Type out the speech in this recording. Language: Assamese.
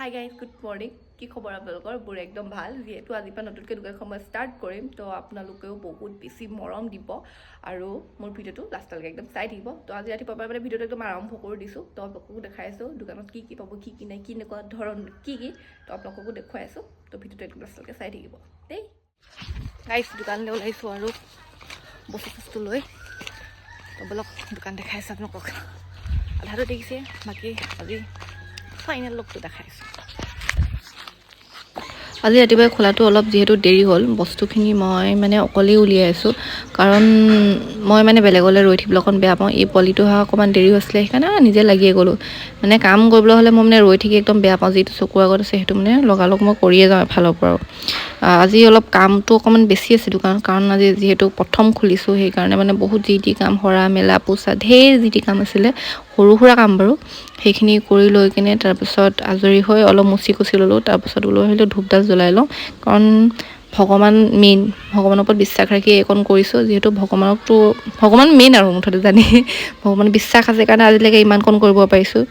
হাই গাইজ গুড মৰ্ণিং কি খবৰ আপোনালোকৰ মোৰ একদম ভাল যিহেতু আজিৰ পৰা নতুনকৈ দোকানখন মই ষ্টাৰ্ট কৰিম তো আপোনালোকেও বহুত বেছি মৰম দিব আৰু মোৰ ভিডিঅ'টো লাষ্টলৈকে একদম চাই থাকিব তো আজি ৰাতিপুৱাৰ পৰা মানে ভিডিঅ'টো একদম আৰম্ভ কৰি দিছোঁ তো আপোনালোককো দেখাই আছোঁ দোকানত কি কি পাব কি কি নাই কি এনেকুৱা ধৰণৰ কি তো আপোনালোককো দেখুৱাই আছোঁ তো ভিডিঅ'টো একদম লাষ্টলৈকে চাই থাকিব দেই গাইজ দোকানলৈ ওলাইছোঁ আৰু বস্তু চস্তু লৈ তো বলক দোকান দেখাই আছোঁ আপোনালোকক আধাটো দেখিছে বাকী আজি ফাইনেল লুকটো দেখাইছোঁ আজি ৰাতিপুৱাই খোলাটো অলপ যিহেতু দেৰি হ'ল বস্তুখিনি মই মানে অকলেই উলিয়াই আছোঁ কাৰণ মই মানে বেলেগলৈ ৰৈ থাকিবলৈ অকণ বেয়া পাওঁ এই পলিটো অহা অকণমান দেৰি হৈছিলে সেইকাৰণে নিজে লাগিয়ে গ'লোঁ মানে কাম কৰিবলৈ হ'লে মই মানে ৰৈ থাকি একদম বেয়া পাওঁ যিটো চকুৰ আগত আছে সেইটো মানে লগালগ মই কৰিয়ে যাওঁ এফালৰ পৰাও আজি অলপ কামটো অকণমান বেছি আছে দোকানত কাৰণ আজি যিহেতু প্ৰথম খুলিছোঁ সেইকাৰণে মানে বহুত যি টি কাম সৰা মেলা পোচা ঢেৰ যি টি কাম আছিলে সৰু সুৰা কাম বাৰু সেইখিনি কৰি লৈ কিনে তাৰপিছত আজৰি হৈ অলপ মুচি কুচি ল'লোঁ তাৰপিছত ওলাই আহিলোঁ ধূপডাল জ্বলাই লওঁ কাৰণ ভগৱান মেইন ভগৱানৰ ওপৰত বিশ্বাস ৰাখি এইকণ কৰিছোঁ যিহেতু ভগৱান মেইন আৰু মুঠতে জানি ভগৱানৰ বিশ্বাস আছে কাৰণে আজিলৈকে ইমানকণ কৰিব পাৰিছোঁ